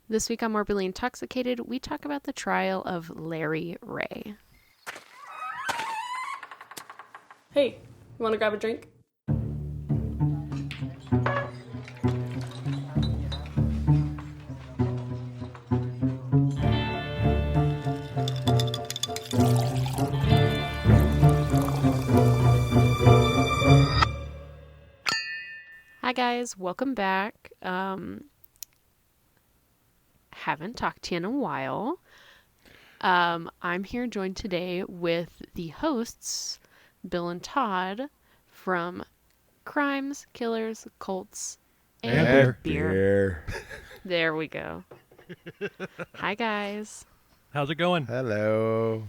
This week on Morbidly Intoxicated, we talk about the trial of Larry Ray. Hey, you want to grab a drink? Hi guys, welcome back. Haven't talked to you in a while. I'm here joined today with the hosts, Bill and Todd, from Crimes, Killers, Cults, and Beer. There we go. Hi guys. How's it going? Hello.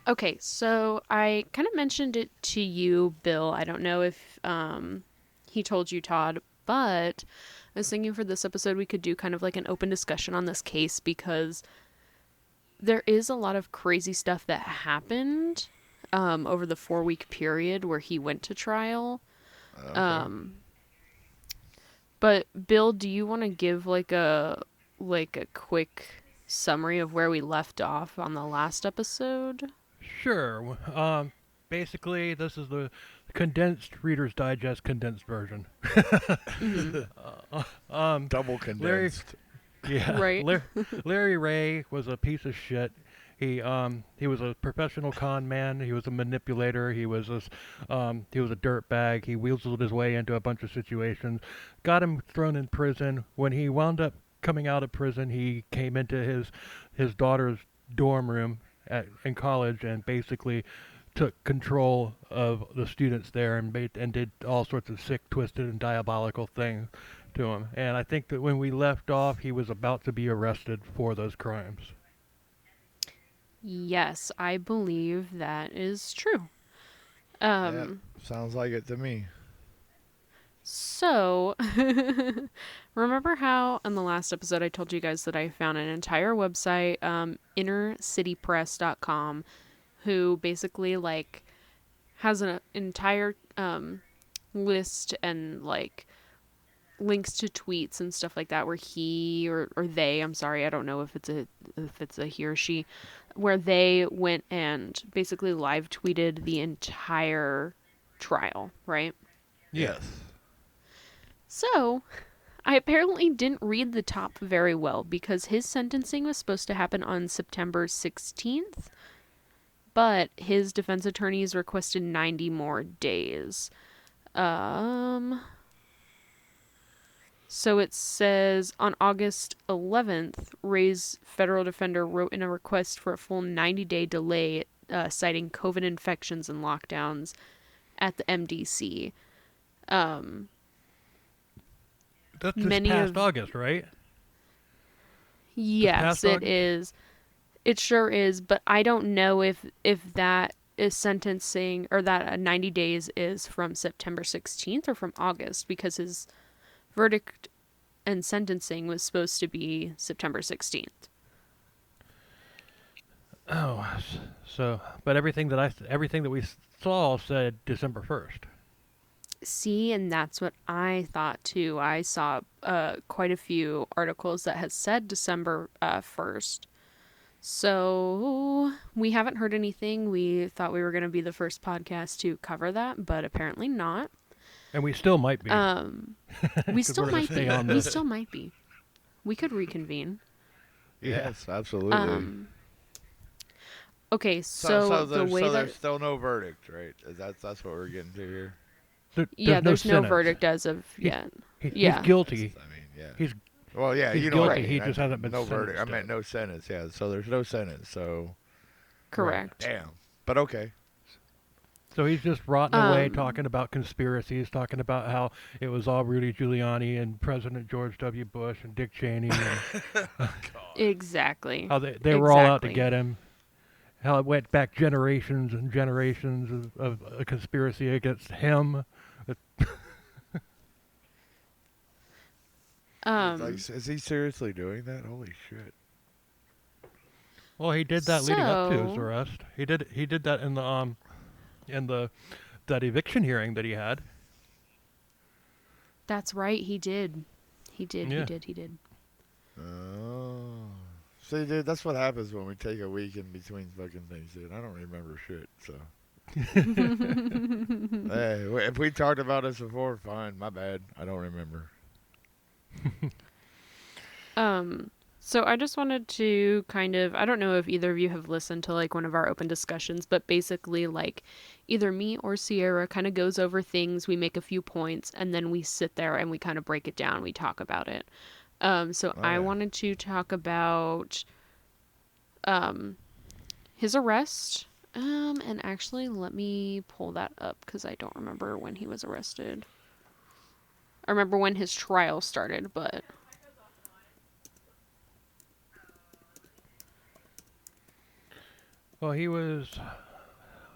Okay, so I kind of mentioned it to you, Bill. I don't know if he told you, Todd, but I was thinking for this episode we could do kind of like an open discussion on this case because there is a lot of crazy stuff that happened over the 4-week period where he went to trial. Okay. But Bill, do you want to give like a quick summary of where we left off on the last episode? Sure. Basically, this is the condensed Reader's Digest condensed version. Double condensed. Right. Larry Ray was a piece of shit. He was a professional con man. He was a manipulator. He was a dirtbag. He weaseled his way into a bunch of situations. Got him thrown in prison. When he wound up coming out of prison, he came into his daughter's dorm room in college and basically took control of the students there and did all sorts of sick, twisted, and diabolical things to him. And I think that when we left off, he was about to be arrested for those crimes. Yes, I believe that is true. Yeah, sounds like it to me. So, remember how in the last episode I told you guys that I found an entire website, innercitypress.com, who basically like has an entire list and like links to tweets and stuff like that where he or they, I'm sorry, I don't know if it's a he or she, where they went and basically live tweeted the entire trial, right? Yes. So, I apparently didn't read the top very well because his sentencing was supposed to happen on September 16th, but his defense attorneys requested 90 more days. So it says on August 11th, Ray's federal defender wrote in a request for a full 90-day delay, citing COVID infections and lockdowns at the MDC. That's just past August, right? Yes, it is. It sure is, but I don't know if that is sentencing or that 90 days is from September 16th or from August because his verdict and sentencing was supposed to be September 16th. Oh, so but everything that we saw said December 1st. See, and that's what I thought too. I saw quite a few articles that had said December 1st. So we haven't heard anything. We thought we were going to be the first podcast to cover that, but apparently not. And we still might be. We still might be. We still might be. We could reconvene. Yes, absolutely. Okay, so there's still no verdict, right? That's what we're getting to here. There's no verdict as of yet. He's guilty. I mean, yeah. He's you know guilty. what I mean. He just hasn't been no verdict. I sentenced meant no sentence. Yeah, so there's no sentence. So correct. Damn. But okay. So he's just rotting away, talking about conspiracies, talking about how it was all Rudy Giuliani and President George W. Bush and Dick Cheney. And exactly. How they were all out to get him. How it went back generations and generations of a conspiracy against him. Um, Is he seriously doing that? Holy shit! Well, he did that leading up to his so arrest. He did that in the that eviction hearing that he had. that's right. He did. He did. He Yeah. did. He did. Oh, see, dude, that's what happens when we take a week in between fucking things, dude. I don't remember shit. So, hey, if we talked about this before, fine. My bad. I don't remember. Um, so I just wanted to kind of, I don't know if either of you have listened to like one of our open discussions, but basically like either me or Sierra kind of goes over things, we make a few points, and then we sit there and we kind of break it down, we talk about it. So Oh I yeah. wanted to talk about his arrest. And actually let me pull that up because I don't remember when he was arrested. I remember when his trial started, but Well, he was. I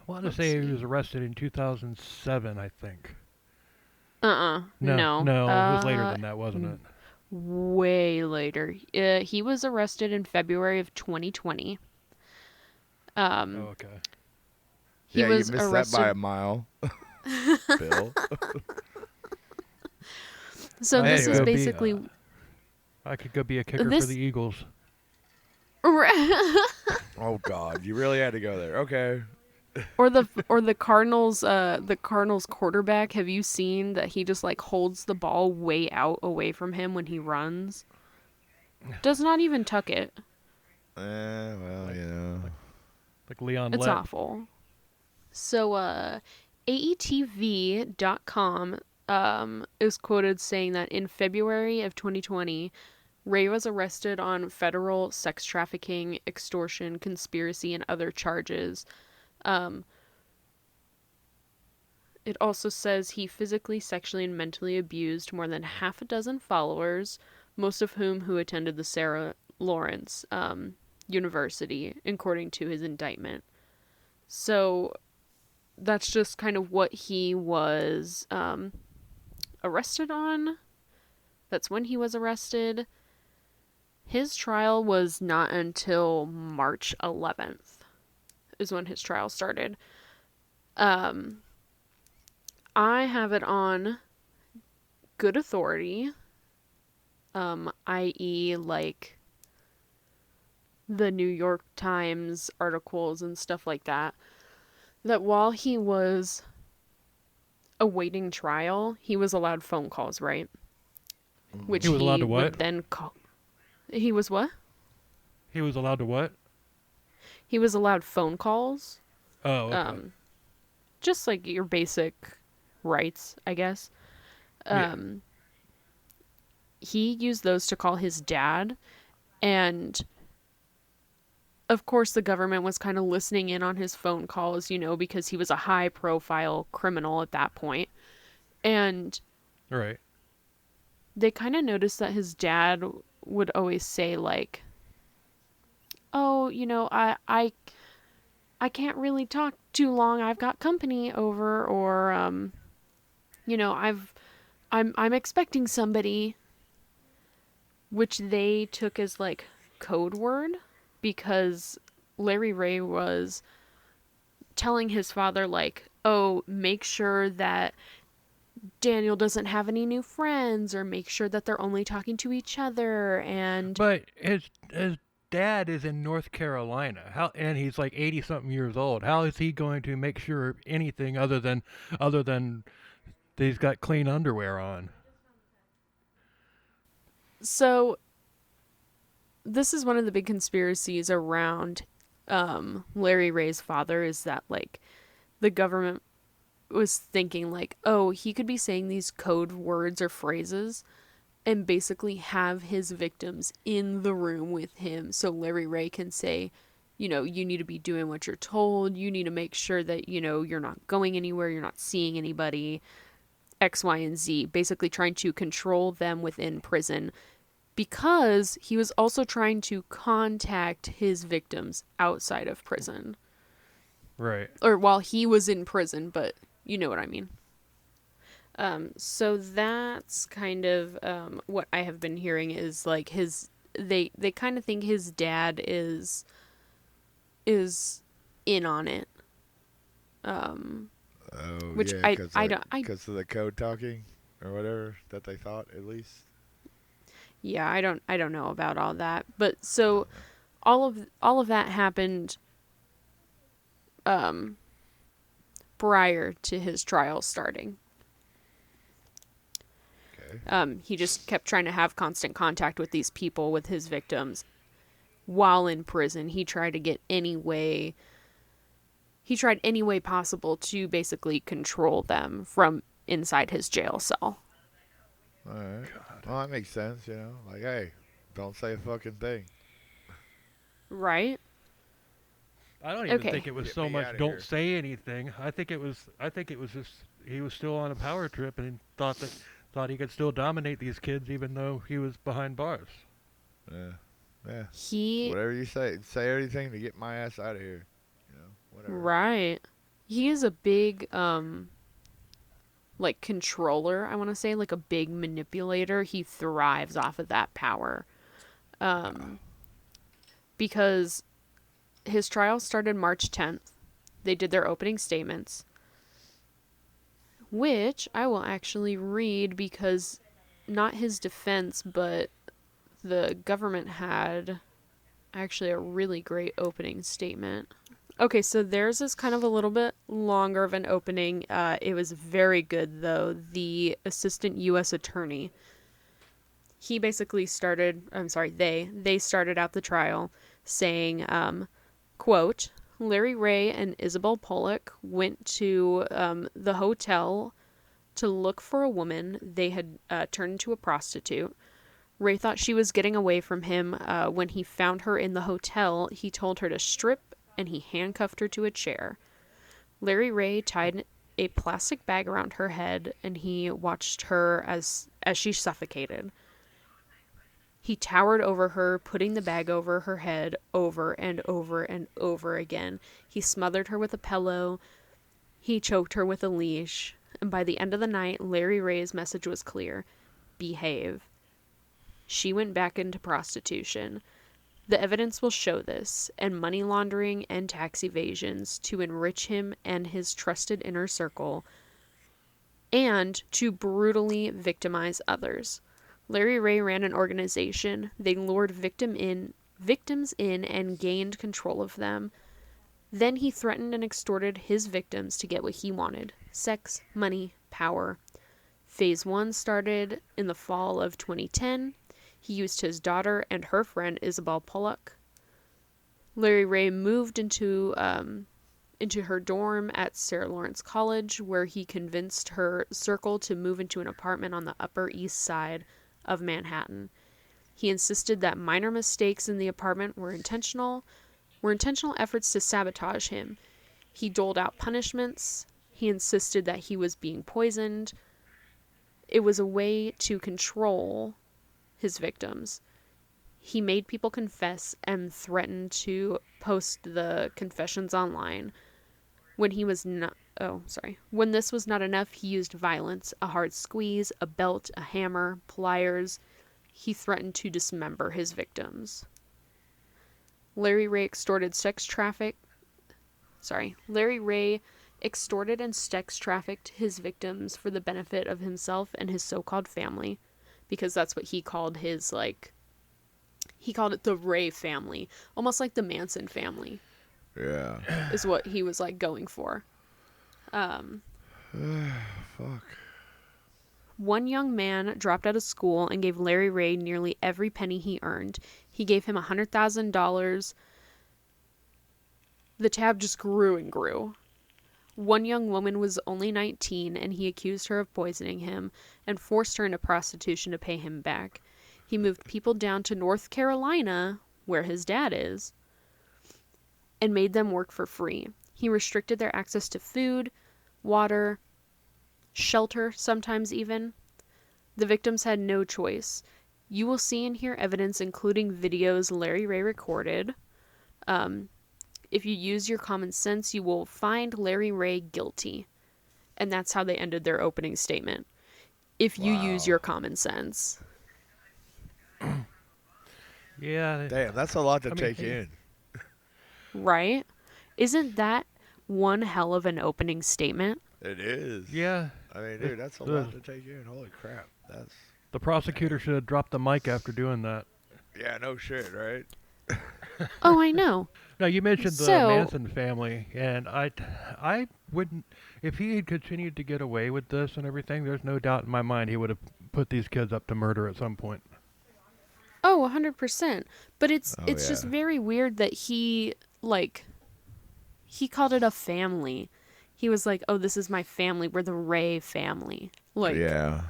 want to let's say he see. was arrested in 2007, I think. No, No. no, it was later than that, wasn't it? Way later. He was arrested in February of 2020. Oh, Um, okay. he Yeah, you was missed that by a arrested. mile, Bill. So I this could is go Anyway, be. basically I could go be a kicker for the this. Eagles. oh God, you really had to go there. Okay. Or the Cardinals. The Cardinals quarterback. Have you seen that he just like holds the ball way out away from him when he runs? Does not even tuck it. Well, Like, you know. like, like Leon It's Lett. awful. So, AETV.com is quoted saying that in February of 2020, Ray was arrested on federal sex trafficking, extortion, conspiracy, and other charges. Um, it also says he physically, sexually, and mentally abused more than half a dozen followers, most of who attended the Sarah Lawrence University, according to his indictment. So that's just kind of what he was arrested on. That's when he was arrested. His trial was not until March 11th is when his trial started. Um, I have it on good authority, i.e., like the New York Times articles and stuff like that, that while he was awaiting trial, he was allowed phone calls, right? Which He was allowed he to what? would then call. He was what? He was allowed to what? He was allowed phone calls. Oh, okay. Um, just like your basic rights, I guess. Yeah. He used those to call his dad, and of course the government was kind of listening in on his phone calls, because he was a high profile criminal at that point. And Right. they kind of noticed that his dad would always say like, "Oh, I can't really talk too long. I've got company over," or I'm expecting somebody, which they took as like code word because Larry Ray was telling his father like, "Oh, make sure that Daniel doesn't have any new friends, or make sure that they're only talking to each other." And But his dad is in North Carolina. How and he's like 80 something years old. How is he going to make sure anything other than that he's got clean underwear on? so this is one of the big conspiracies around Larry Ray's father, is that like the government was thinking like, oh, he could be saying these code words or phrases and basically have his victims in the room with him, so Larry Ray can say, you need to be doing what you're told, you need to make sure that you're not going anywhere, you're not seeing anybody, X, Y, and Z, basically trying to control them within prison, because he was also trying to contact his victims outside of prison, Right. or while he was in prison, but you know what I mean. So that's kind of what I have been hearing is like they kind of think his dad is in on it. Oh Which yeah, I don't cause of the code talking or whatever that they thought at least. yeah, I don't know about all that. But I so don't know. all of that happened um prior to his trial starting. Okay. He just kept trying to have constant contact with these people, with his victims, while in prison. He tried any way possible to basically control them from inside his jail cell. All right. Well, that makes sense. You know, like hey, don't say a fucking thing. Right? I don't even think Okay. it was Get so me much out of don't here. say anything. I think it was just he was still on a power trip and thought he could still dominate these kids even though he was behind bars. Yeah. Yeah. He Whatever you say, say everything to get my ass out of here. You know, whatever. right. He is a big like controller, I want to say, like a big manipulator. He thrives off of that power. Um because his trial started March 10th. They did their opening statements, which I will actually read because not his defense, but the government had actually a really great opening statement. Okay, so theirs is kind of a little bit longer of an opening. It was very good, though. The assistant U.S. attorney, he basically started, I'm sorry, they started out the trial saying, quote, Larry Ray and Isabel Pollock went to the hotel to look for a woman they had turned into a prostitute. Ray thought she was getting away from him. When he found her in the hotel, he told her to strip and he handcuffed her to a chair. Larry Ray tied a plastic bag around her head and he watched her as she suffocated. He towered over her, putting the bag over her head over and over and over again. He smothered her with a pillow. He choked her with a leash. And by the end of the night, Larry Ray's message was clear: behave. She went back into prostitution. The evidence will show this, and money laundering and tax evasions to enrich him and his trusted inner circle, and to brutally victimize others. Larry Ray ran an organization. They lured victims in and gained control of them. Then he threatened and extorted his victims to get what he wanted: sex, money, power. Phase 1 started in the fall of 2010. He used his daughter and her friend Isabel Pollock. Larry Ray moved into her dorm at Sarah Lawrence College, where he convinced her circle to move into an apartment on the Upper East Side of Manhattan. He insisted that minor mistakes in the apartment were intentional efforts to sabotage him. He doled out punishments. He insisted that he was being poisoned. It was a way to control his victims. He made people confess and threatened to post the confessions online. When this was not enough, he used violence: a hard squeeze, a belt, a hammer, pliers. He threatened to dismember his victims. Larry Ray extorted and sex trafficked his victims for the benefit of himself and his so-called family, because that's what he called his, like, he called it the Ray family, almost like the Manson family. Yeah. Is what he was like going for. Fuck. One young man dropped out of school and gave Larry Ray nearly every penny he earned. He gave him $100,000. The tab just grew and grew. One young woman was only 19, and he accused her of poisoning him and forced her into prostitution to pay him back. He moved people down to North Carolina, where his dad is, and made them work for free. He restricted their access to food, water, shelter, sometimes even. The victims had no choice. You will see and hear evidence, including videos Larry Ray recorded. If you use your common sense, you will find Larry Ray guilty. And that's how they ended their opening statement. If you use your common sense. Yeah. Damn, that's a lot to I mean, take hey. in. Right? Isn't that one hell of an opening statement? It is. Yeah. I mean, dude, that's a lot to take in. Holy crap. That's. The prosecutor should have dropped the mic after doing that. Yeah, no shit, right? Oh, I know. Now, you mentioned the So, Manson family, and I wouldn't, if he had continued to get away with this and everything, there's no doubt in my mind he would have put these kids up to murder at some point. oh, 100%. But it's Oh, just yeah. very weird that he called it a family. He was like, "Oh, this is my family. We're the Ray family." Like, Yeah.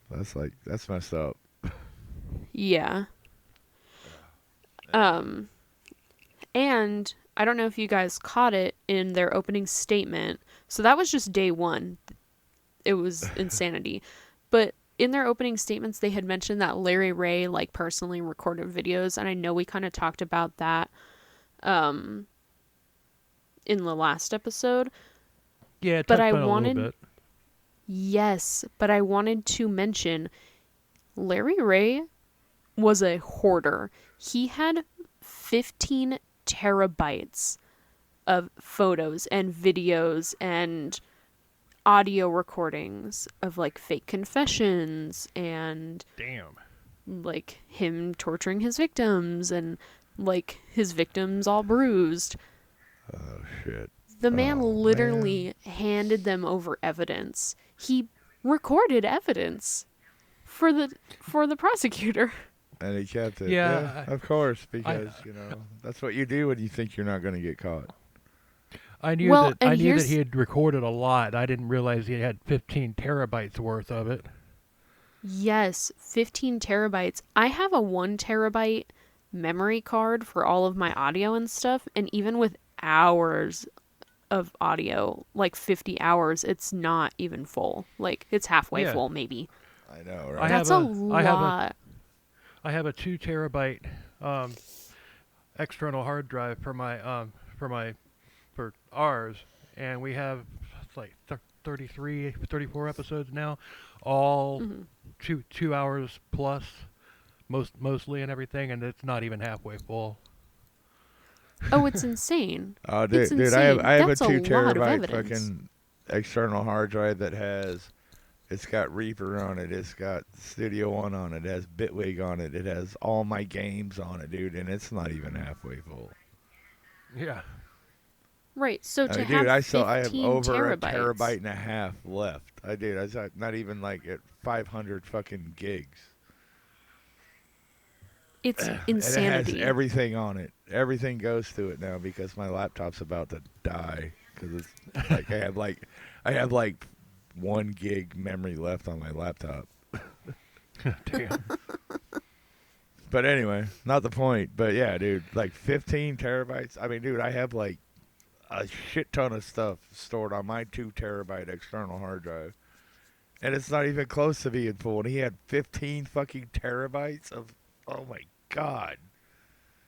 That's messed up. yeah. And I don't know if you guys caught it in their opening statement. So that was just day one. It was insanity. But in their opening statements, they had mentioned that Larry Ray like personally recorded videos, and I know we kind of talked about that in the last episode. Yeah, it But touched I on it a little wanted, bit. yes, but I wanted to mention Larry Ray was a hoarder. He had 15 terabytes of photos and videos and audio recordings of like fake confessions and Damn. like him torturing his victims and like his victims all bruised. Oh, shit. The man Oh, literally handed them over evidence. He recorded evidence for the prosecutor. And he kept it. Yeah, Yeah, of course, because, that's what you do when you think you're not going to get caught. I knew Well, that and I knew that here's he had recorded a lot. I didn't realize he had 15 terabytes worth of it. yes, 15 terabytes. I have a 1 terabyte memory card for all of my audio and stuff, and even with hours of audio, like 50 hours, it's not even full. Like it's halfway Yeah. full maybe. I know, I right? That's have a a I have a lot. I have a 2 terabyte external hard drive for ours, and we have it's like 33, 34 episodes now, all Mhm. 2 hours plus, mostly and everything, and it's not even halfway full. Oh, it's insane. Oh, It's dude, I have insane. I have a That's a 2 lot of terabyte evidence. fucking external hard drive that it's got Reaper on it, it's got Studio One on it, it has Bitwig on it, it has all my games on it, dude, and it's not even halfway full. Yeah. Right. So I to mean, have dude, I have 15 over a terabytes. terabyte and a half left. I did. I was not even like at 500 fucking gigs. It's And it has insanity. everything on it. Everything goes to it now because my laptop's about to die. Because it's like I have like 1 gig memory left on my laptop. Damn. But anyway, not the point. But yeah, dude, like 15 terabytes. I mean, dude, I have like a shit ton of stuff stored on my 2 terabyte external hard drive. And it's not even close to being full. And he had 15 fucking terabytes of, oh my God.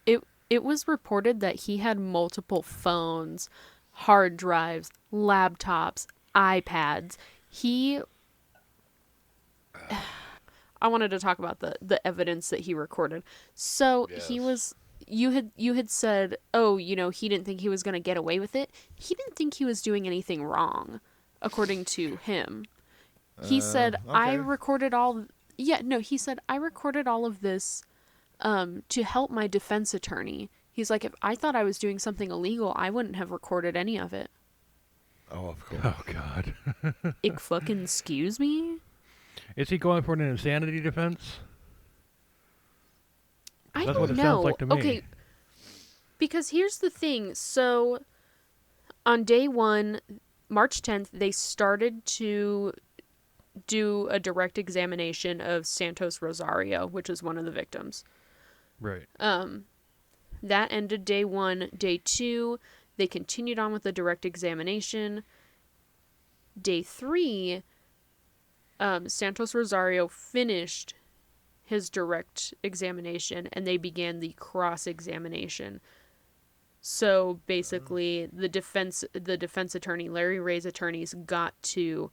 It was reported that he had multiple phones, hard drives, laptops, iPads. I wanted to talk about the evidence that he recorded. So he was you had said, "Oh, he didn't think he was going to get away with it." He didn't think he was doing anything wrong, according to him. He said, "I Okay. recorded all." Yeah, no, he said, "I recorded all of this to help my defense attorney." He's like, "If I thought I was doing something illegal, I wouldn't have recorded any of it." Oh, of course. Oh God. Ik fucking excuse me? Is he going for an insanity defense? I That's don't what it know. sounds like to me. Okay, because here's the thing. So on day 1, March 10th, they started to do a direct examination of Santos Rosario, which is one of the victims. Right. That ended day 1. Day 2, they continued on with the direct examination. Day 3, Santos Rosario finished his direct examination and they began the cross-examination. So basically, the defense attorney, Larry Ray's attorneys, got to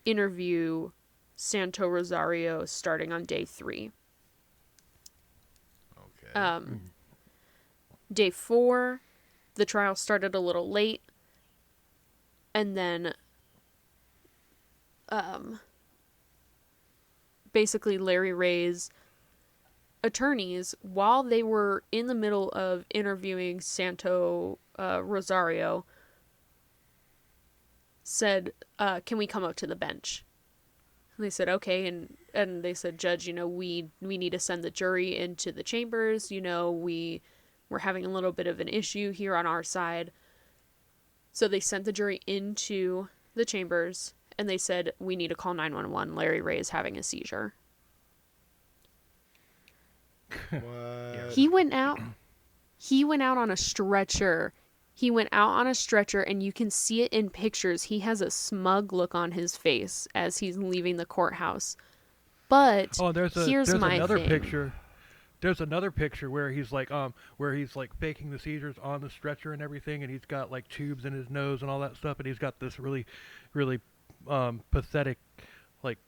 interview Santo Rosario starting on day 3. Okay. Day 4, the trial started a little late, and then basically Larry Ray's attorneys, while they were in the middle of interviewing Santo Rosario, said, can we come up to the bench? And they said, okay. And they said, Judge, we need to send the jury into the chambers. We're having a little bit of an issue here on our side. So they sent the jury into the chambers, and they said, we need to call 911. Larry Ray is having a seizure. What? He went out on a stretcher. He went out on a stretcher, and you can see it in pictures. He has a smug look on his face as he's leaving the courthouse. But here's my another thing. picture. There's another picture where he's like faking the seizures on the stretcher and everything, and he's got like tubes in his nose and all that stuff, and he's got this really, really pathetic, like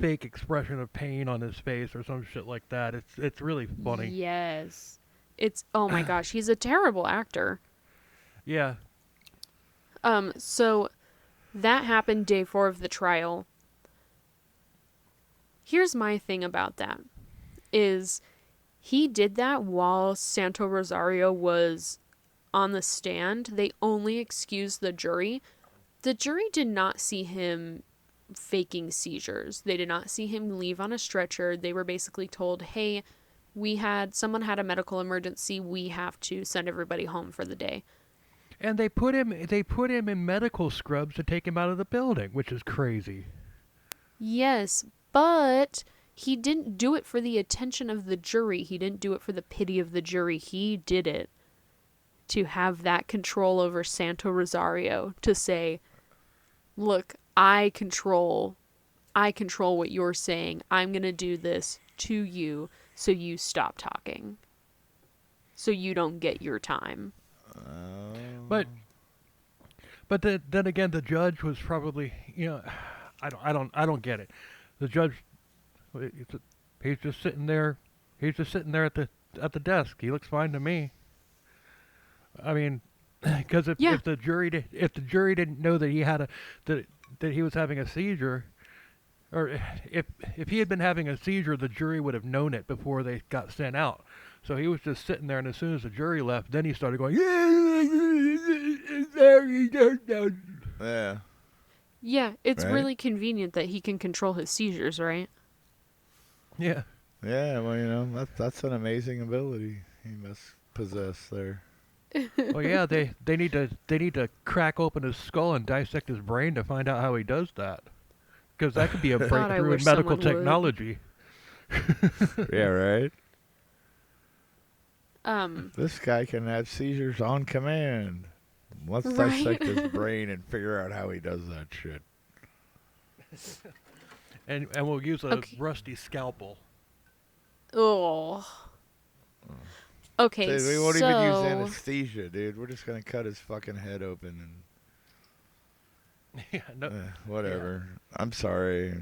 fake expression of pain on his face or some shit like that. It's really funny. Yes. It's, oh my gosh, he's a terrible actor. Yeah. So that happened day 4 of the trial. Here's my thing about that is he did that while Santo Rosario was on the stand. They only excused the jury. The jury did not see him faking seizures. They did not see him leave on a stretcher. They were basically told, hey, someone had a medical emergency. We have to send everybody home for the day. And they put him in medical scrubs to take him out of the building, which is crazy. Yes, but he didn't do it for the attention of the jury. He didn't do it for the pity of the jury. He did it to have that control over Santo Rosario, to say, look, I control what you're saying. I'm going to do this to you so you stop talking. So you don't get your time. But then again, the judge was probably, I don't get it. The judge, he's just sitting there. He's just sitting there at the desk. He looks fine to me. I mean, because if the jury didn't know that he had that he was having a seizure, or if he had been having a seizure, the jury would have known it before they got sent out. So he was just sitting there, and as soon as the jury left, then he started going, Yeah. Yeah, it's Right? really convenient that he can control his seizures, right? yeah. Yeah, well, that's an amazing ability he must possess there. Well, yeah, they need to crack open his skull and dissect his brain to find out how he does that, because that could be a God, I breakthrough wish in medical someone would. technology. Yeah, right? Um, This guy can have seizures on command. Let's Right. dissect his brain and figure out how he does that shit. And we'll use a Okay. rusty scalpel. oh. Okay, Dude, we won't so... even use anesthesia, dude. We're just gonna cut his fucking head open Yeah, no, and whatever. I'm sorry,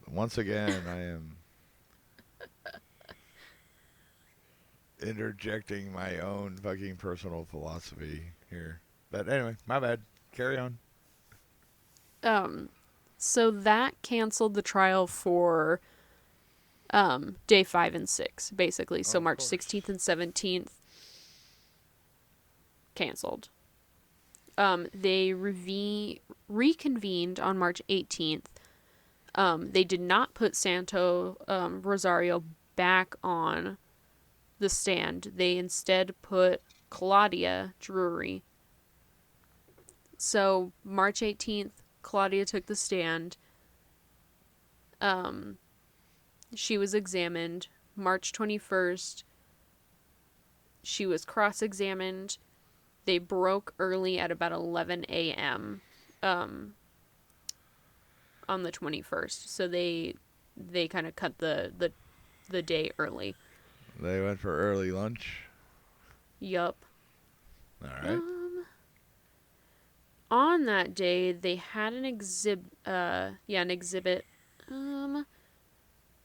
once again I am interjecting my own fucking personal philosophy here. But anyway, my bad. Carry on. So that canceled the trial for day 5 and 6, basically. So Of March course. 16th and 17th canceled. They reconvened on March 18th. They did not put Santo Rosario back on the stand. They instead put Claudia Drury. So March 18th, Claudia took the stand. She was examined. March 21st, she was cross-examined. They broke early at about 11 a.m. On the 21st. So they kind of cut the day early. They went for early lunch. Yup. All right. On that day, they had an exhibit,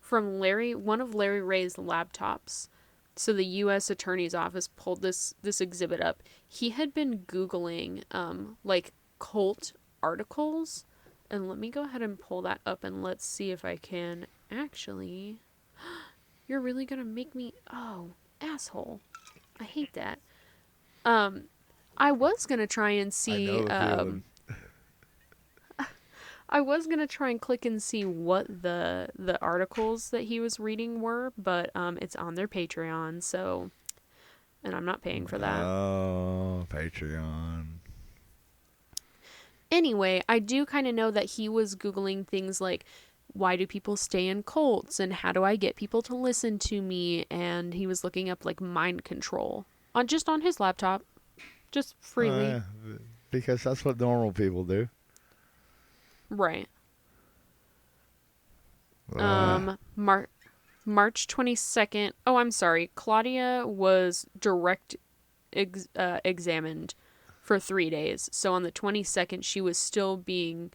from one of Larry Ray's laptops. So the U.S. Attorney's Office pulled this exhibit up. He had been Googling, like, cult articles. And let me go ahead and pull that up and let's see if I can actually... You're really gonna make me... Oh, asshole. I hate that. I was gonna try and see... I know the feeling. I was gonna try and click and see what the articles that he was reading were, but it's on their Patreon, so... And I'm not paying for that. Oh, Patreon. Anyway, I do kind of know that he was Googling things like, why do people stay in cults, and how do I get people to listen to me, and he was looking up, like, mind control. Just on his laptop. Just freely. Because that's what normal people do. Right. March 22nd. Oh, I'm sorry. Claudia was examined for 3 days. So on the 22nd, she was still being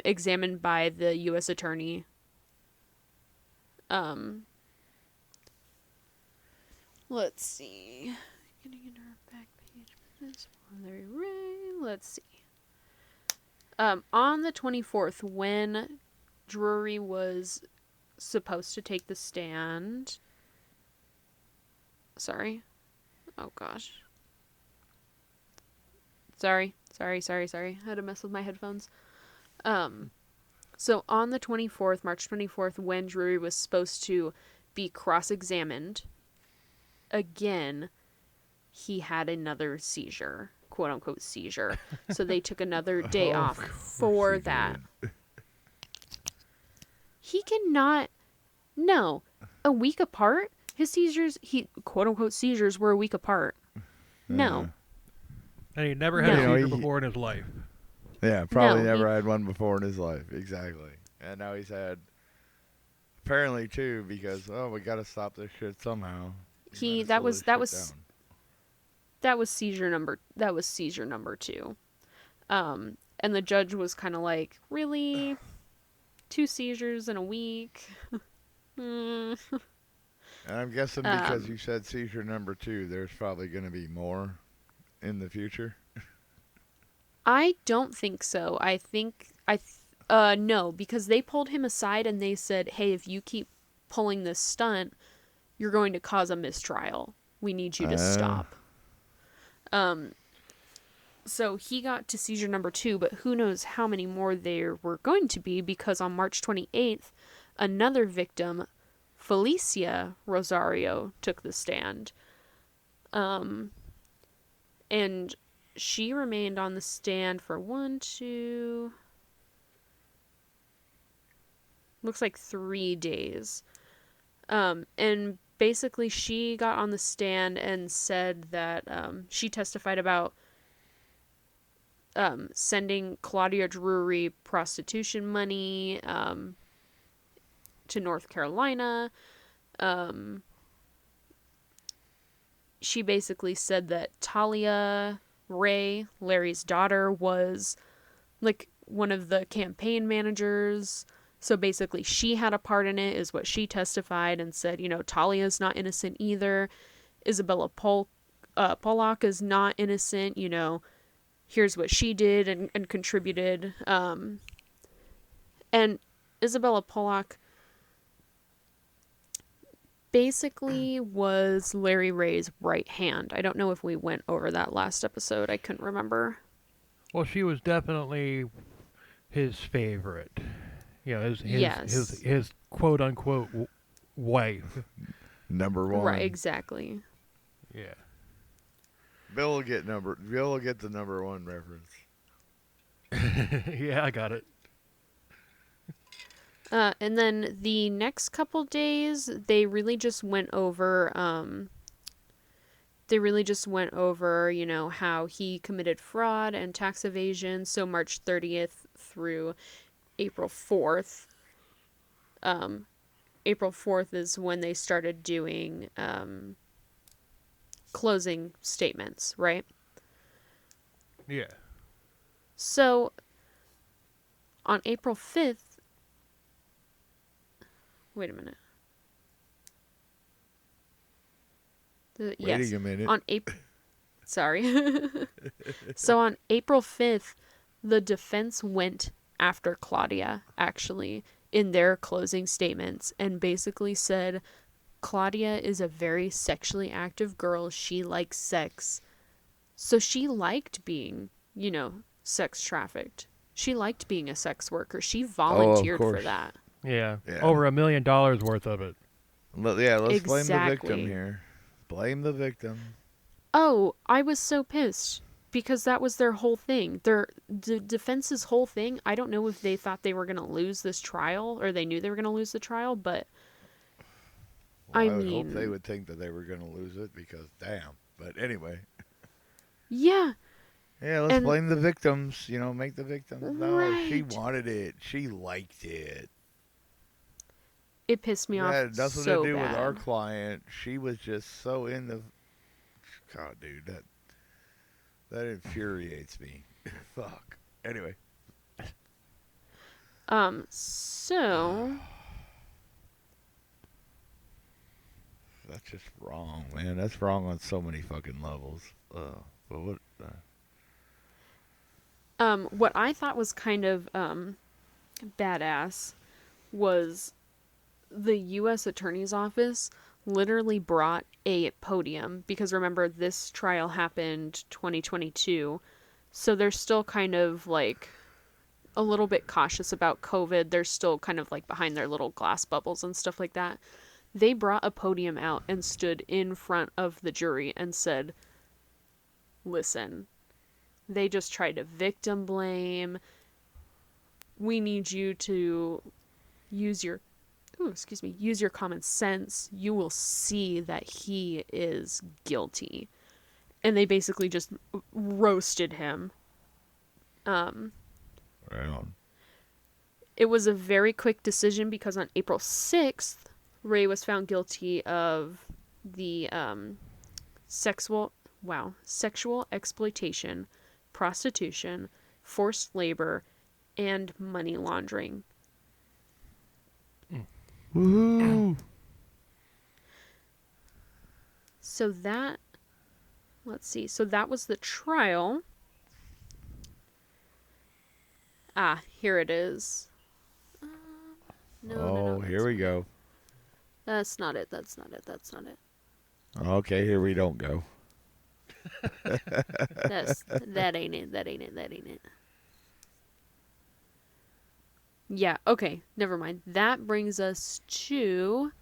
examined by the U.S. Attorney. Let's see. Getting into her back page. Let's see. On the 24th, when Drury was supposed to take the stand... Sorry. Oh, gosh. Sorry. I had to mess with my headphones. So on the 24th, March 24th, when Drury was supposed to be cross-examined, again, he had another seizure. Quote-unquote seizure. So they took another day off for that. He cannot... No. A week apart? His seizures, quote-unquote seizures, were a week apart. No. And he never had a seizure before in his life. Yeah, probably never had one before in his life. Exactly. And now he's had... Apparently, too, because, we got to stop this shit somehow. That was seizure number 2. And the judge was kind of like, really? 2 seizures in a week? And I'm guessing because you said seizure number 2, there's probably going to be more in the future. I don't think so. I think no, because they pulled him aside and they said, hey, if you keep pulling this stunt, you're going to cause a mistrial. We need you to stop. So he got to seizure number 2, but who knows how many more there were going to be, because on March 28th, another victim, Felicia Rosario, took the stand. And she remained on the stand for looks like 3 days. And basically she got on the stand and said that she testified about sending Claudia Drury prostitution money to North Carolina. She basically said that Talia Ray, Larry's daughter, was like one of the campaign managers. So basically she had a part in it, is what she testified, and said, Talia's not innocent either. Isabella Pollock is not innocent, here's what she did and contributed. And Isabella Pollock basically was Larry Ray's right hand. I don't know if we went over that last episode. I couldn't remember. Well, she was definitely his favorite. His quote unquote wife. Number 1. Right, exactly. Yeah. Bill will get the number 1 reference. Yeah, I got it. And then the next couple days, they really just went over, how he committed fraud and tax evasion. So March 30th through April 4th. April 4th is when they started doing closing statements, right? Yeah. So, on April 5th, wait a minute. Yes. Waiting a minute. On April, sorry. So on April 5th, the defense went after Claudia, actually, in their closing statements, and basically said Claudia is a very sexually active girl. She likes sex. So she liked being, sex trafficked. She liked being a sex worker. She volunteered for course. that. Yeah. Yeah. Over $1 million worth of it. Let's blame the victim Exactly. here. Blame the victim. Oh, I was so pissed because that was their whole thing. The defense's whole thing. I don't know if they thought they were going to lose this trial or they knew they were going to lose the trial, but Well, I I would mean, hope they would think that they were going to lose it because damn. But anyway. yeah, Yeah, let's And- blame the victims. Make the victims. No, she Right. wanted it. She liked it. it pissed me off That had nothing so to do bad. with our client. She was just so in the. God, dude, that infuriates me. Fuck. Anyway. So That's just wrong, man. That's wrong on so many fucking levels. But what? what I thought was kind of badass was the U.S. Attorney's Office literally brought a podium because remember this trial happened 2022, so they're still kind of like a little bit cautious about COVID. They're still kind of like behind their little glass bubbles and stuff like that. They brought a podium out and stood in front of the jury and said, listen, they just tried to victim blame. We need you to use your common sense. You will see that he is guilty. And they basically just roasted him. Right on. It was a very quick decision because on April 6th, Ray was found guilty of the sexual exploitation, prostitution, forced labor, and money laundering. Woohoo! So that was the trial. Here it is. No, Here we go. That's not it. Okay, here we don't go. That ain't it. Yeah, okay, never mind. That brings us to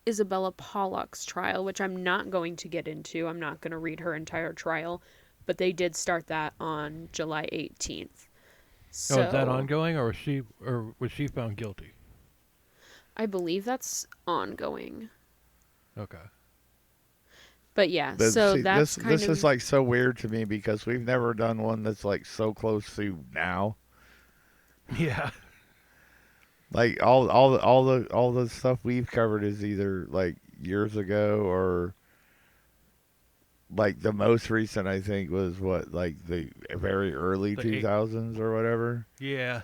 Isabella Pollock's trial, which I'm not going to get into. I'm not going to read her entire trial, but they did start that on July 18th. So, Is that ongoing, or was she found guilty? I believe that's ongoing. Okay. But yeah, But so see, that's this is like so weird to me because we've never done one that's like so close to now. Yeah. Like all the stuff we've covered is either like years ago or like the most recent I think was what like the very early The 2000s or whatever. Yeah.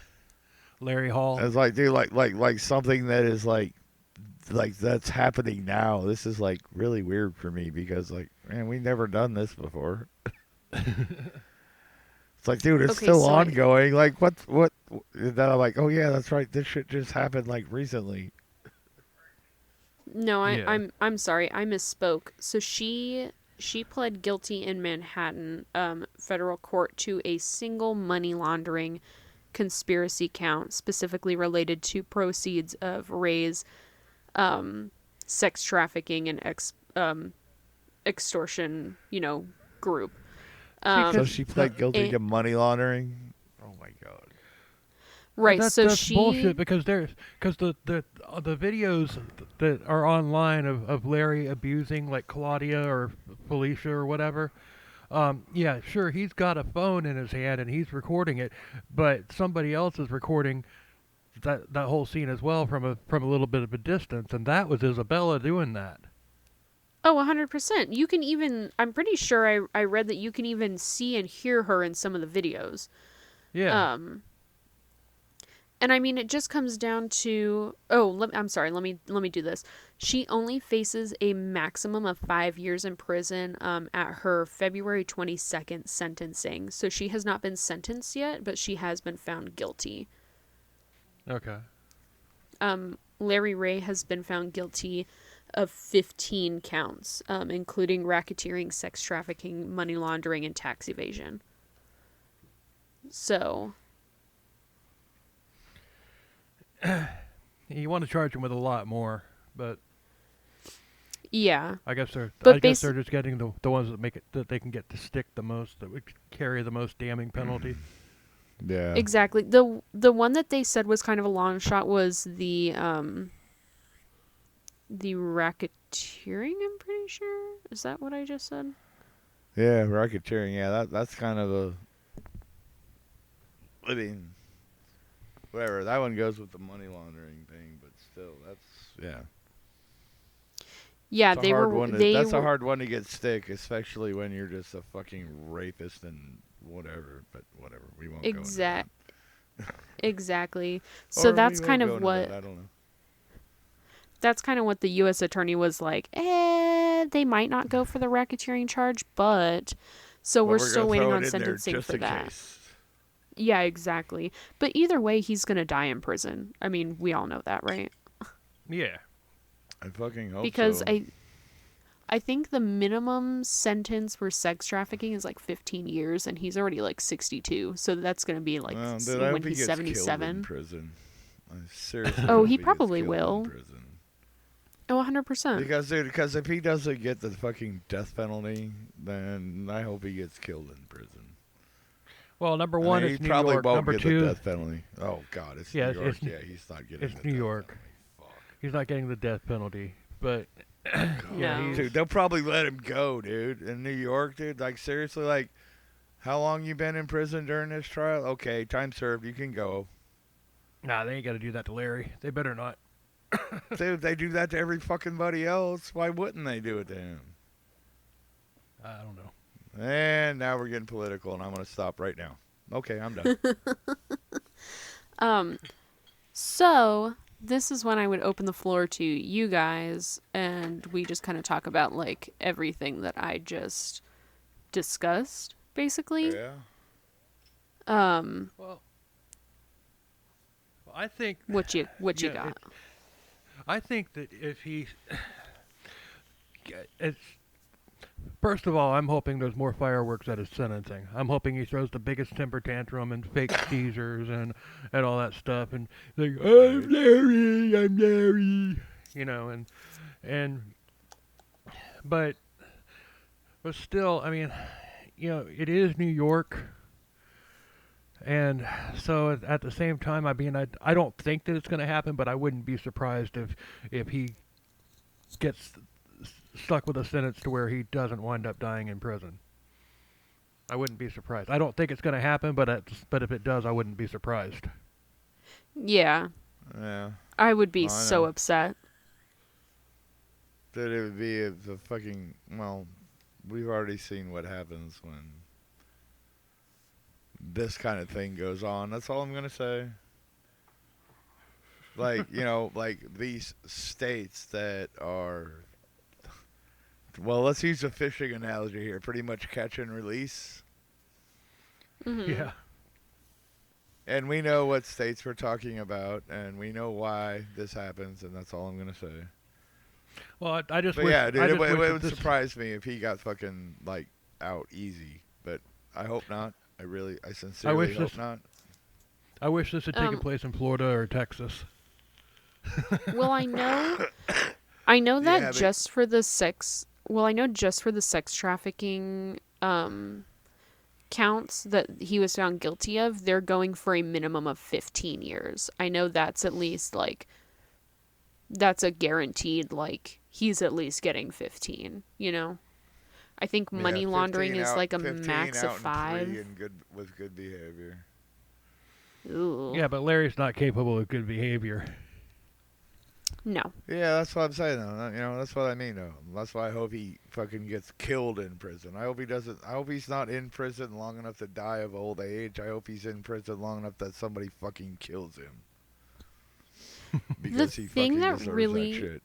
Larry Hall. It's like dude like something that is like that's happening now. This is like really weird for me because like man we've never done this before. It's like dude it's Okay, still so ongoing. Like what then I'm like oh yeah that's right this shit just happened like recently. No, Yeah. I'm sorry, I misspoke. So she pled guilty in Manhattan federal court to a single money laundering conspiracy count specifically related to proceeds of Ray's sex trafficking and extortion, group. So she pled guilty to money laundering. Oh my god. Right. That's bullshit because the videos that are online of Larry abusing like Claudia or Felicia or whatever. Yeah, sure, he's got a phone in his hand and he's recording it, but somebody else is recording that whole scene as well from a little bit of a distance, and that was Isabella doing that. Oh, 100%. You can even, I'm pretty sure I read that you can even see and hear her in some of the videos. Yeah. And I mean, it just comes down to, oh, I'm sorry, let me do this. She only faces a maximum of 5 years in prison at her February 22nd sentencing. So she has not been sentenced yet, but she has been found guilty. Okay. Larry Ray has been found guilty of 15 counts, including racketeering, sex trafficking, money laundering, and tax evasion. So, You want to charge him with a lot more, but yeah. I guess they're But just getting the ones that make it that they can get to stick the most, that would carry the most damning penalty. Yeah. Exactly. The one that they said was kind of a long shot was the racketeering, I'm pretty sure. Is that what I just said? Yeah, racketeering. Yeah, that's kind of a. I mean, whatever. That one goes with the money laundering thing, but still, yeah. Yeah, It's a they hard were one. they That's a were hard one to get stick, especially when you're just a fucking rapist and whatever. But whatever, we won't go into that. Exactly. So Or that's we will kind go of into what that, I don't know. that's kind of what the U.S. attorney was like. They might not go for the racketeering charge, but so But we're we're still gonna waiting throw on it in there sentencing just for in that. case. Yeah, exactly. But either way, he's gonna die in prison. I mean, we all know that, right? Yeah. I fucking hope Because so. I think the minimum sentence for sex trafficking is like 15 years, and he's already like 62. So that's going to be like Well, dude, I when hope he he's gets killed in 77. prison. I seriously Oh, hope he he gets probably killed in will. prison. Oh, 100%. Because, dude, because if he doesn't get the fucking death penalty, then I hope he gets killed in prison. Well, number I one, mean, it's he New probably York. won't Number get two, the death penalty. Oh God, it's yeah, New York. Yeah, he's not getting. it's the New death York. penalty. Fuck. He's not getting the death penalty, but yeah, No. Dude, they'll probably let him go, dude. In New York, dude. Like seriously, like, how long you been in prison during this trial? Okay, time served. You can go. nah, they ain't got to do that to Larry. They better not. Dude, they do that to every fucking buddy else. Why wouldn't they do it to him? I don't know. And now we're getting political, and I'm gonna stop right now. Okay, I'm done. So this is when I would open the floor to you guys, and we just kind of talk about like everything that I just discussed, basically. Yeah. Well, I think What you yeah, got? I think that if he, it's first of all, I'm hoping there's more fireworks at his sentencing. I'm hoping he throws the biggest temper tantrum and fake seizures and all that stuff, and like, I'm Larry, you know, and but still, I mean, you know, it is New York. And so at the same time, I mean, I don't think that it's going to happen, but I wouldn't be surprised if he gets stuck with a sentence to where he doesn't wind up dying in prison. I wouldn't be surprised. I don't think it's going to happen, but if it does, I wouldn't be surprised. Yeah, Yeah. I would be I so know. upset. That it would be the fucking, well, we've already seen what happens when this kind of thing goes on. That's all I'm going to say. Like, you know, like these states that are, well, let's use a fishing analogy here, pretty much catch and release. Mm-hmm. Yeah. And we know what states we're talking about, and we know why this happens, and that's all I'm going to say. Well, I just But wish. yeah, dude, I it just wish that would this, surprise me if he got fucking, like, out easy. But I hope not. I sincerely hope not. I wish this had taken Um, place in Florida or Texas. Well, I know that Yeah, but- just for the sex. Well, I know just for the sex trafficking counts that he was found guilty of, they're going for a minimum of 15 years. I know that's at least like that's a guaranteed, like he's at least getting 15, you know. I think money Yeah, laundering 15 is out- like a 15 max of out and 5. 3 and with good behavior. Ooh. Yeah, but Larry's not capable of good behavior. No. Yeah, that's what I'm saying though. You know, that's what I mean though. That's why I hope he fucking gets killed in prison. I hope he doesn't. I hope he's not in prison long enough to die of old age. I hope he's in prison long enough that somebody fucking kills him The because he thing fucking that deserves really that shit.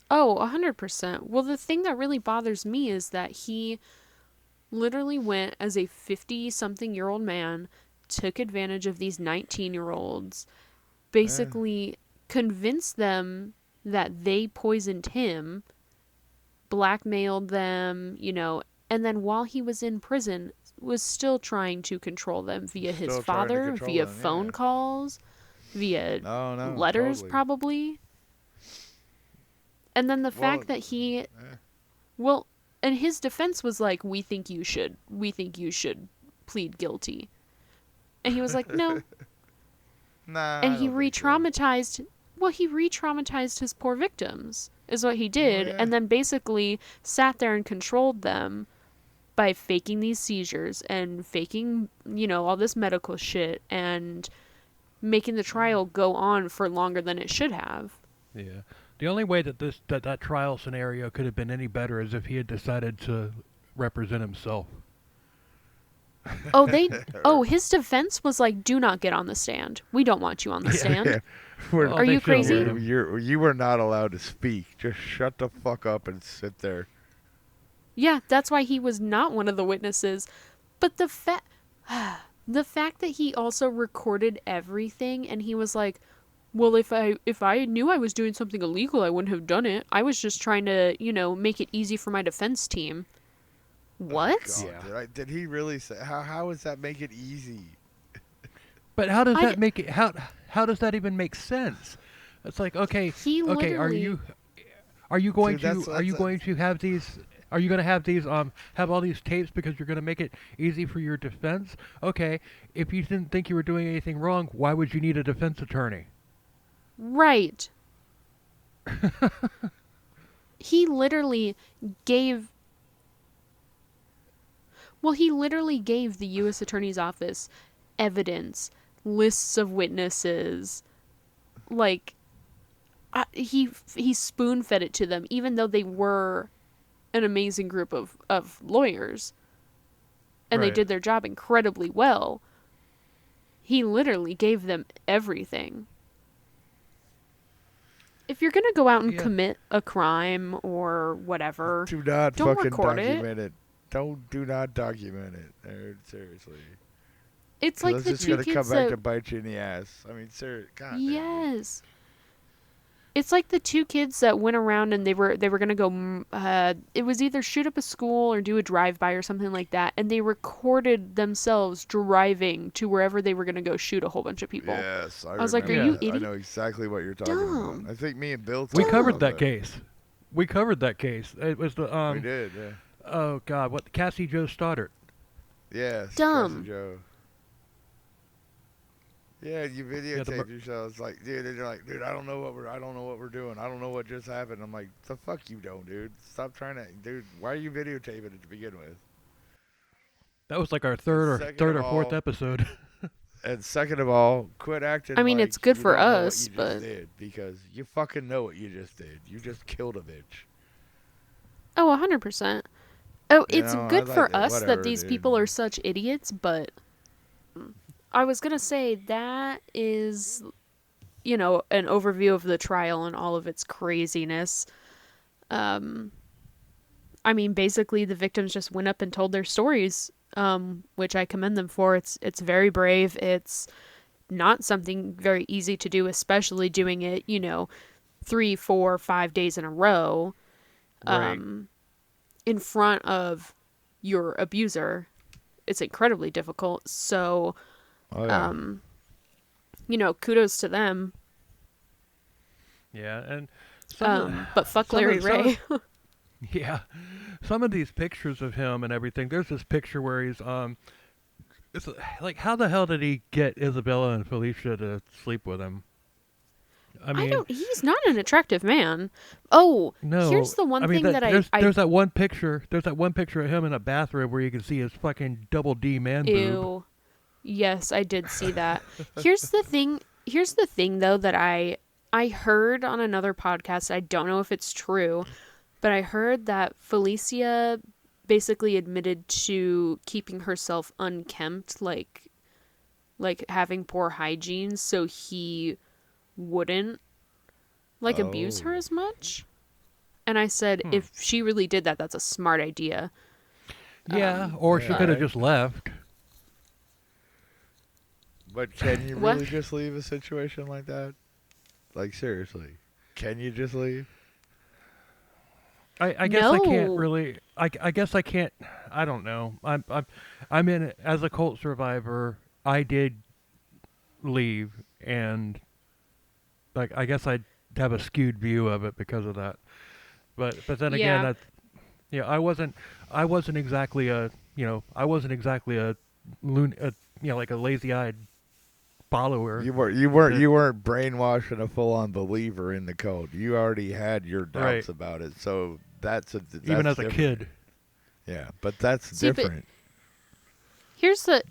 Oh, 100%. Well, the thing that really bothers me is that he literally went as a 50-something-year-old man, took advantage of these 19-year-olds, Yeah, basically convinced them that they poisoned him, blackmailed them, and then while he was in prison, was still trying to control them via his still trying to father, control via them. phone Yeah. calls, via No, no, letters, totally. probably. And then the Well, fact that he, eh, well, and his defense was like, we think you should plead guilty. And he was like, no. nah, And I he don't think so. re-traumatized his poor victims, is what he Oh did. yeah. And then basically sat there and controlled them by faking these seizures and faking, all this medical shit and making the trial go on for longer than it should have. Yeah. The only way that that trial scenario could have been any better is if he had decided to represent himself. His defense was like, do not get on the stand. We don't want you on the Yeah, stand. yeah. We're, Oh, Are they you should have crazy? let him. you were not allowed to speak. Just shut the fuck up and sit there. Yeah, that's why he was not one of the witnesses. But the fact that he also recorded everything and he was like, well, if I knew I was doing something illegal, I wouldn't have done it. I was just trying to, make it easy for my defense team. What? God, Yeah. did he really say? How does that make it easy? But how does I that make it? How does that even make sense? It's like, he okay, literally are you going Dude, to have these? Are you going to have these have all these tapes because you're going to make it easy for your defense? Okay, if you didn't think you were doing anything wrong, why would you need a defense attorney? right. He literally gave he literally gave the US Attorney's Office evidence, lists of witnesses, like he spoon fed it to them, even though they were an amazing group of lawyers and they Right. did their job incredibly well. He literally gave them everything. If you're gonna go out and Yeah. commit a crime or whatever, Do not don't fucking record it. document it. Do not document it. Dude, seriously. It's 'Cause like it's the just two gonna come kids back that to bite you in the ass. I mean, seriously. God damn it. yes. It's like the two kids that went around and they were gonna go. It was either shoot up a school or do a drive-by or something like that, and they recorded themselves driving to wherever they were gonna go shoot a whole bunch of people. Yes, I I was like, remember "Are Yeah. you that. I idiot? know exactly what you're talking Dumb. about. I think me and Bill We talked covered about that case. We covered that case. It was the We did, yeah. oh god, what Cassie Joe Stoddard. Yes, Dumb. Cassie Joe. Yeah, you Yeah, videotape yourselves like, dude. And you're like, dude, I don't know what we're doing. I don't know what just happened. I'm like, the fuck you don't, dude. Stop trying to, dude. Why are you videotaping it to begin with? That was like our Second third of or fourth all, episode. and second of all, quit acting I mean, like it's good you for don't know what us, you but just did because you fucking know what you just did. You just killed a bitch. oh, 100%. Oh, You it's know, I good like for that. us that Whatever, these dude. people are such idiots, but I was gonna say that is, an overview of the trial and all of its craziness. I mean, basically, the victims just went up and told their stories, which I commend them for. It's very brave. It's not something very easy to do, especially doing it, 3, 4, 5 days in a row, Right. in front of your abuser. It's incredibly difficult. So, Oh yeah. kudos to them. Yeah, and some But fuck some Larry of- some Ray. yeah, some of these pictures of him and everything. There's this picture where he's it's like how the hell did he get Isabella and Felicia to sleep with him? I mean, He's not an attractive man. Oh, no. here's the one I mean, thing that there's that one picture. There's that one picture of him in a bathroom where you can see his fucking double D man boob. Ew. Yes, I did see that. Here's the thing though that I I heard on another podcast, I don't know if it's true, but I heard that Felicia basically admitted to keeping herself unkempt, like having poor hygiene, so he wouldn't like abuse her Oh. as much. And I said, if she really did that, that's a smart idea. Yeah, or she could have Right. just left. But can you What? really just leave a situation like that? Like, seriously. Can you just leave? I guess I can't No. really. I guess I can't. I don't know. I'm in as a cult survivor. I did leave, and like I guess I have a skewed view of it because of that. But then again, Yeah. I wasn't exactly a I wasn't exactly a like a lazy-eyed follower. that- You weren't brainwashed and a full on believer in the code. You already had your doubts Right. about it. So that's even as different. a kid. Yeah, but that's See, but different. here's the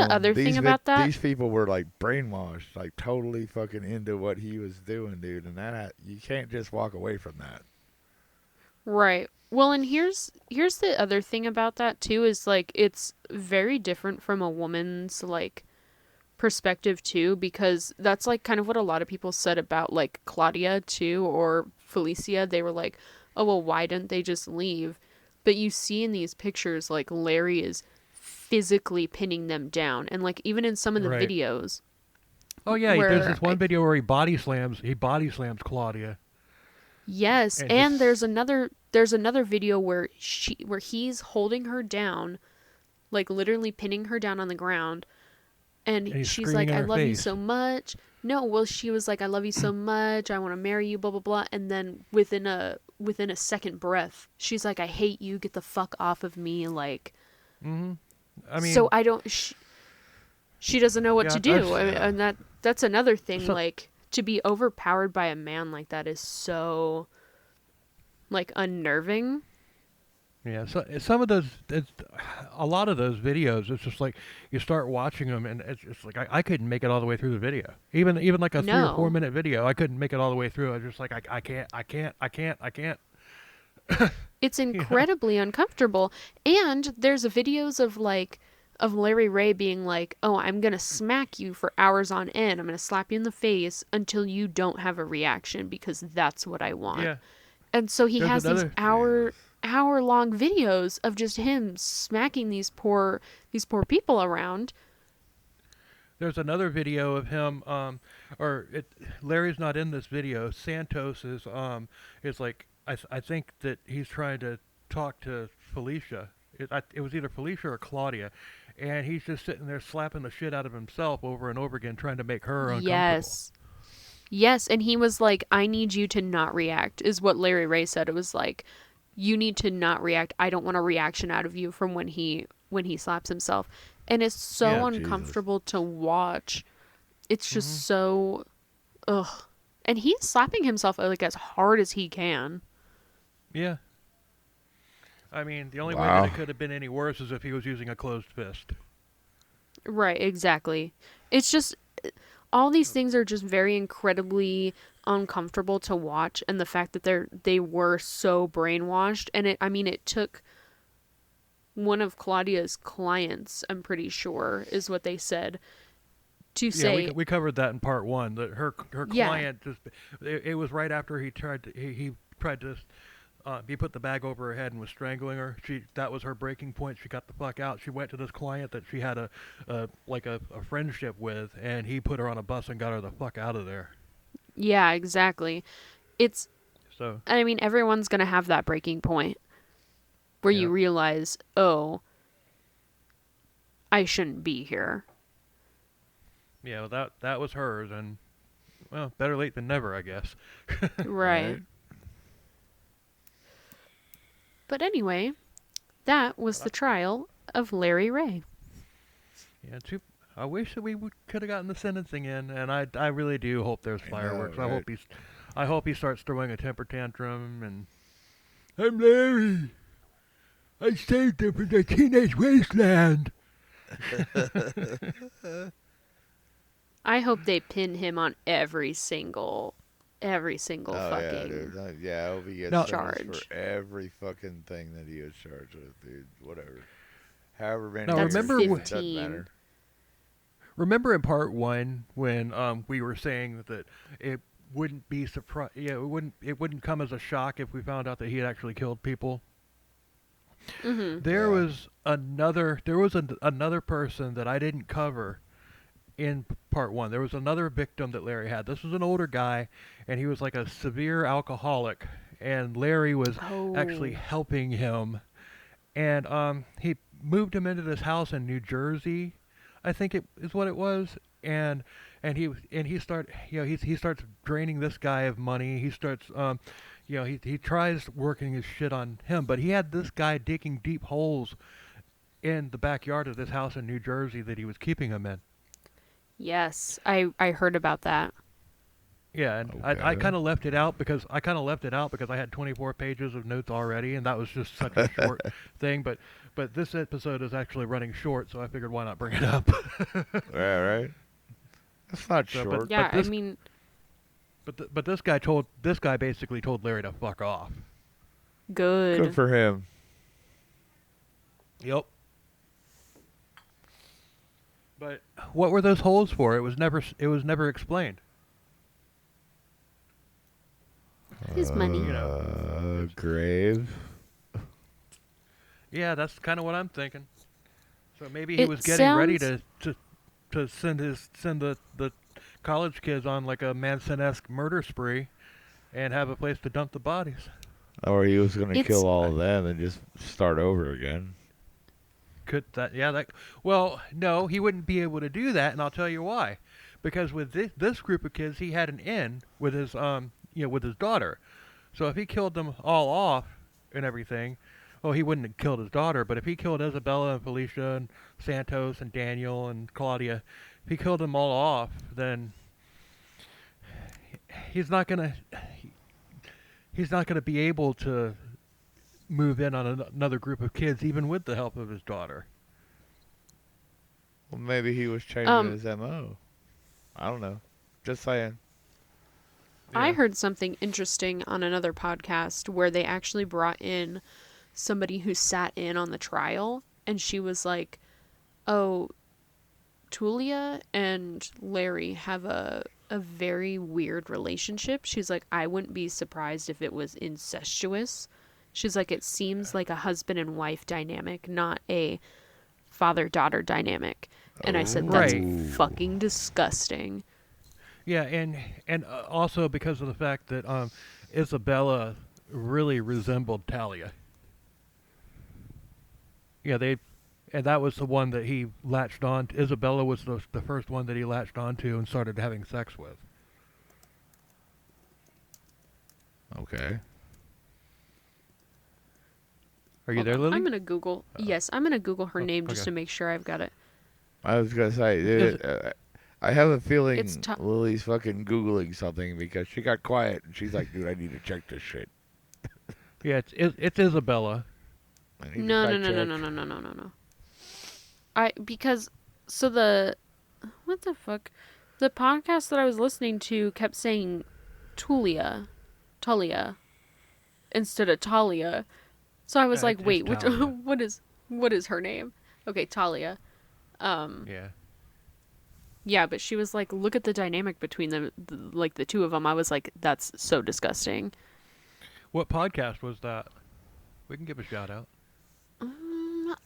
other thing about that. These people were like brainwashed, like totally fucking into what he was doing, dude, and you can't just walk away from that. Right. Well, and here's the other thing about that too is like it's very different from a woman's like perspective too, because that's like kind of what a lot of people said about like Claudia too or Felicia. They were like, "Oh, well, why didn't they just leave?" But you see in these pictures like Larry is physically pinning them down, and like even in some of the Right. videos Oh yeah, there's where this one video where he body slams Claudia. yes, And and just there's another video where he's holding her down, like literally pinning her down on the ground, and and he's she's screaming like, in "I her love you face. so much." No, well, she was like, "I love you so much. I want to marry you." Blah blah blah. And then within a second breath, she's like, "I hate you. Get the fuck off of me." Like, Mm-hmm. I mean, so I don't. She doesn't know what yeah, to do, Yeah. and that's another thing. So, Like to be overpowered by a man like that is so like unnerving. yeah. So some of those, a lot of those videos, it's just like you start watching them, and it's just like I couldn't make it all the way through the video. Even like a 3 or 4 No. minute video, I couldn't make it all the way through. I was just like I can't. It's You know? incredibly uncomfortable. And there's videos of like of Larry Ray being like, "Oh, I'm going to smack you for hours on end. I'm going to slap you in the face until you don't have a reaction because that's what I want." Yeah. And so he There's has these another. hour long videos of just him smacking these poor people around. There's another video of him, Larry's not in this video. Santos is like, I think that he's trying to talk to Felicia. It was either Felicia or Claudia, and he's just sitting there slapping the shit out of himself over and over again, trying to make her uncomfortable. Yes. Yes, and he was like, "I need you to not react," is what Larry Ray said. It was like, "You need to not react. I don't want a reaction out of you from when he slaps himself." And it's so Yeah, Jesus. uncomfortable to watch. It's just Mhm. so ugh. And he's slapping himself like as hard as he can. Yeah. I mean, the only way Wow. that it could have been any worse is if he was using a closed fist. Right, exactly. It's just all these things are just very incredibly uncomfortable to watch, and the fact that they were so brainwashed, and it took one of Claudia's clients, I'm pretty sure, is what they said, to Yeah, say, we covered that in part 1. That her Yeah. client just it was right after he tried to he put the bag over her head and was strangling her. That was her breaking point. She got the fuck out. She went to this client that she had a friendship with, and he put her on a bus and got her the fuck out of there. yeah, exactly. It's, So I mean, everyone's gonna have that breaking point where you Yep. realize, oh, I shouldn't be here. yeah, that was hers, and well, better late than never, I guess. Right. Right. But anyway, that was the trial of Larry Ray. Yeah, I wish that we could have gotten the sentencing in, and I really do hope there's I know, fireworks. right? I hope he starts throwing a temper tantrum and I'm Larry. I saved them from the teenage wasteland. I hope they pin him on every single every single Oh yeah, fucking dude. Yeah, I hope he gets No. sentenced charge. for every fucking thing that he was charged with, dude. Whatever. However many Now, That's years, remember dude, doesn't 15. matter. remember in part 1 when we were saying that it wouldn't be surprise. Yeah, it wouldn't come as a shock if we found out that he had actually killed people. Mm-hmm. There Yeah. was another person that I didn't cover in part 1. There was another victim that Larry had. This was an older guy, and he was like a severe alcoholic, and Larry was actually Oh. helping him. And he moved him into this house in New Jersey, I think it is what it was. And he starts draining this guy of money. He starts he tries working his shit on him, but he had this guy digging deep holes in the backyard of this house in New Jersey that he was keeping him in. Yes, I heard about that. Yeah, and I Okay. kind of left it out because I had 24 pages of notes already, and that was just such a short thing. But this episode is actually running short, so I figured why not bring it up. Yeah, right. That's not So, short. Yeah, I this mean, but this guy basically told Larry to fuck off. Good good. for him. Yep. But what were those holes for? It was never explained. His money. You know. Grave. Yeah, that's kind of what I'm thinking. So maybe he It was getting ready sounds- to send the college kids on like a Manson-esque murder spree, and have a place to dump the bodies. Or he was going to It's- kill all of them and just start over again. Well, no, he wouldn't be able to do that, and I'll tell you why. Because with this group of kids, he had an in with his with his daughter. So if he killed them all off and everything, well, he wouldn't have killed his daughter. But if he killed Isabella and Felicia and Santos and Daniel and Claudia, if he killed them all off, then he's not gonna be able to move in on another group of kids, even with the help of his daughter. Well, maybe he was changing his MO. I don't know. Just saying. I Yeah. heard something interesting on another podcast where they actually brought in somebody who sat in on the trial, and she was like, "Oh, Tulia and Larry have a very weird relationship." She's like, "I wouldn't be surprised if it was incestuous." She's like, "It seems like a husband and wife dynamic, not a father-daughter dynamic." And I said, "That's Right. fucking disgusting." Yeah, and also because of the fact that Isabella really resembled Talia. Yeah, and that was the one that he latched on. Isabella was the first one that he latched onto and started having sex with. Okay. Are you Hold there, on. Lily? I'm gonna Google. Yes, I'm gonna Google her name just okay. to make sure I've got it. I was going to say, Is I have a feeling It's Lily's fucking Googling something because she got quiet and she's like, dude, I need to check this shit. Yeah, it's Isabella. I need to No, no, fact no, no, check. no, no, no, no, no, no. What the fuck? The podcast that I was listening to kept saying Talia, instead of Talia. So I was Yeah, like, it's wait, Talia. what is her name? Okay, Talia. Yeah. Yeah, but she was like, look at the dynamic between them, like the two of them. I was like, that's so disgusting. What podcast was that? We can give a shout out.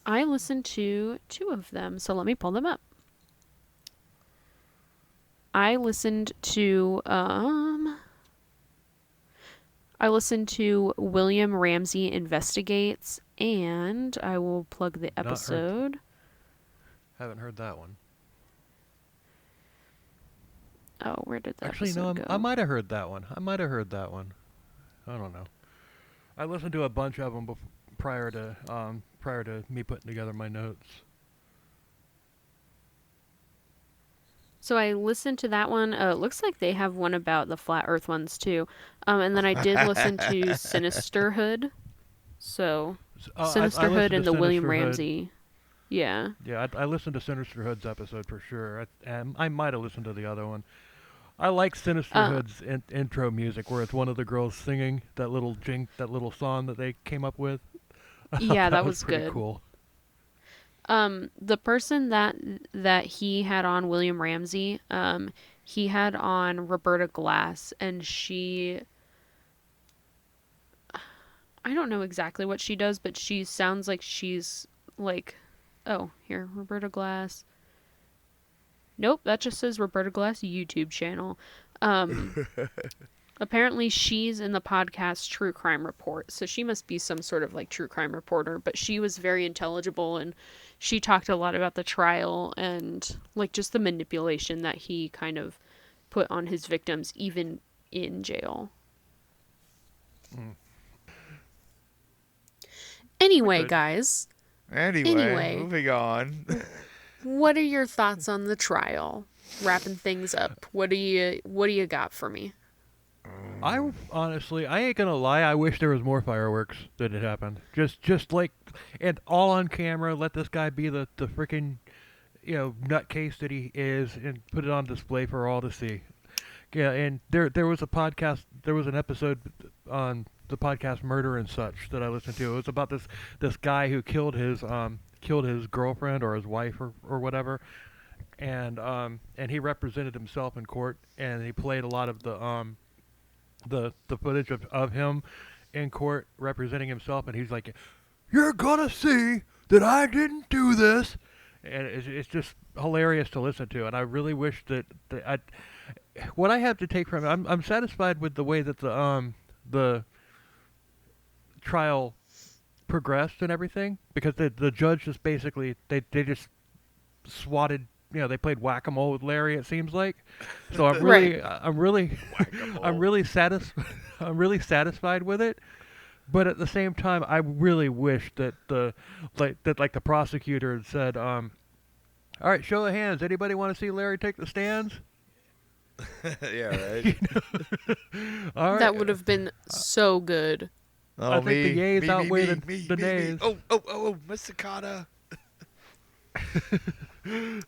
I listened to 2 of them, so let me pull them up. I listened to William Ramsey Investigates, and I will plug the Not heard. episode. Haven't heard that one. Oh, where did the Actually, episode no, go? I might have heard that one. I don't know. I listened to a bunch of them prior to me putting together my notes. So I listened to that one. It looks like they have one about the flat Earth ones too. And then I did listen to Sinisterhood. So I Sinisterhood listened and to the William Sinisterhood. Ramsey. Yeah. Yeah, I listened to Sinisterhood's episode for sure. And I might have listened to the other one. I like Sinister Uh, Hood's intro music, where it's one of the girls singing that little song that they came up with. I thought yeah, that that was was pretty good. cool. The person that he had on, William Ramsey, he had on Roberta Glass, and I don't know exactly what she does, but she sounds like she's like, oh, here, Roberta Glass. Nope, that just says Roberta Glass YouTube channel. Um, Apparently she's in the podcast True Crime Report, so she must be some sort of like true crime reporter, but she was very intelligible and she talked a lot about the trial and like just the manipulation that he kind of put on his victims even in jail. Mm. Anyway, Okay. guys, Anyway, Anyway. moving on. what are your thoughts on the trial? Wrapping things up. What do you got for me? I honestly, I ain't gonna lie. I wish there was more fireworks that had happened. Just like, and all on camera. Let this guy be the freaking, nutcase that he is, and put it on display for all to see. Yeah, and there was a podcast. There was an episode on the podcast Murder and Such that I listened to. It was about this guy who killed his girlfriend or his wife or whatever, and he represented himself in court, and he played a lot of the footage of him in court representing himself, and he's like, "You're gonna see that I didn't do this," and it's just hilarious to listen to. And I really wish that what I have to take from it, I'm satisfied with the way that the trial progressed and everything, because the judge just basically they just swatted. They played whack-a-mole with Larry. It seems like, so Right. I'm really, I'm really I'm really satisfied with it. But at the same time, I really wish that the prosecutor had said, "All right, show of hands. Anybody want to see Larry take the stands?" Yeah, right. All right. That would have been so good. Oh, I think the yays outweigh the me. nays. Oh, Mr. Carter.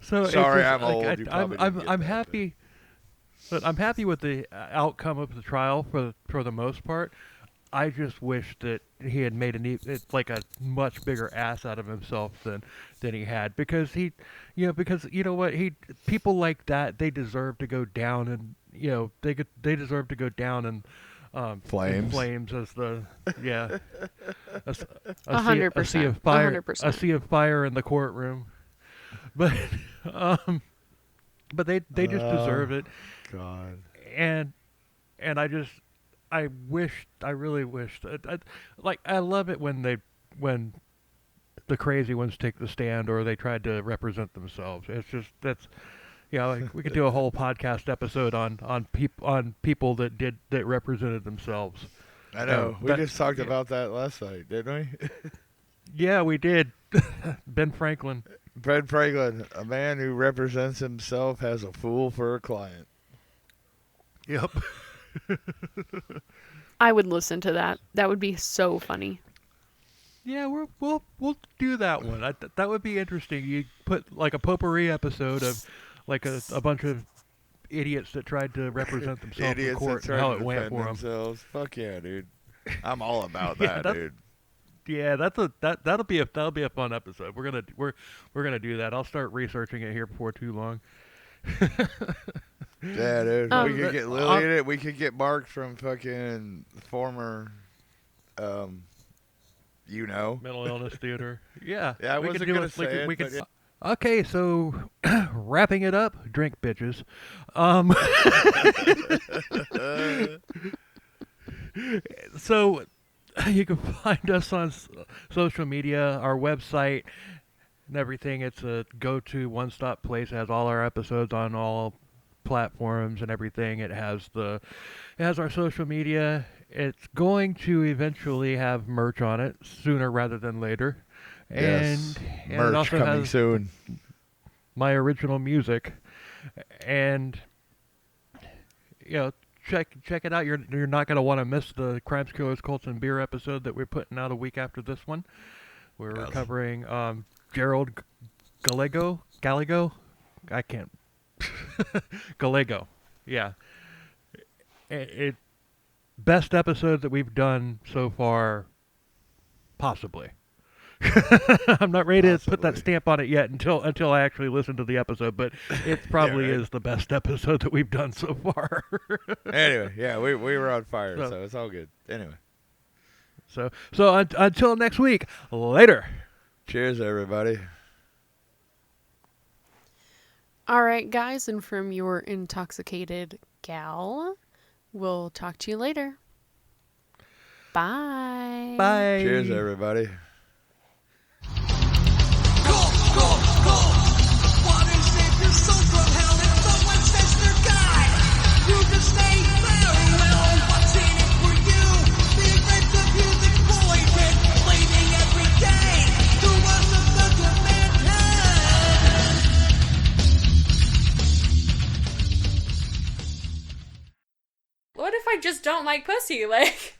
So it's Sorry, just, I'm like, old. You probably didn't get I'm that, happy. But I'm happy with the outcome of the trial for the most part. I just wish that he had made like a much bigger ass out of himself than he had, because because you know what, people like that, they deserve to go down, and they deserve to go down in Flames. flames, as the a, s- a sea 100%. of fire, 100%. a sea of fire in the courtroom. But um but they just deserve it. God. and I really wish I love it when the crazy ones take the stand, or they tried to represent themselves. It's just, that's, like, we could do a whole podcast episode on people that represented themselves. I know. We that- just talked about that last night, didn't we? Yeah, we did. Ben Franklin. Ben Franklin, a man who represents himself, has a fool for a client. Yep. I would listen to that. That would be so funny. Yeah, we'll do that one. That would be interesting. You put like a potpourri episode of like a bunch of idiots that tried to represent themselves in Idiots court that and try how to it went defend for them. themselves. Fuck yeah, dude. I'm all about Yeah, that, that's- dude. Yeah, that'll be a fun episode. We're gonna do that. I'll start researching it here before too long. Yeah, dude. Um, We could get Lily in it. We could get Mark from fucking former, Mental illness theater. Yeah. Yeah, I we could wasn't do gonna it, say we it, could, but Okay, so wrapping it up, drink bitches. So you can find us on social media, our website, and everything. It's a go-to one-stop place. It has all our episodes on all platforms and everything. It has our social media. It's going to eventually have merch on it sooner rather than later. yes. And it Merch also coming has soon. my original music, and check it out. You're not going to want to miss the Crimes, Killers, Cults, and Beer episode that we're putting out a week after this one. We're Yes. covering Gerald Gallego. I can't. Gallego. Yeah. It best episode that we've done so far, possibly. I'm not ready to put that stamp on it yet until I actually listen to the episode, but it probably is the best episode that we've done so far. Anyway, yeah, we were on fire, so it's all good. Anyway. So until next week, later. Cheers, everybody. All right, guys, and from your intoxicated gal, we'll talk to you later. Bye. Bye. Cheers, everybody. What if I just don't like pussy? Like...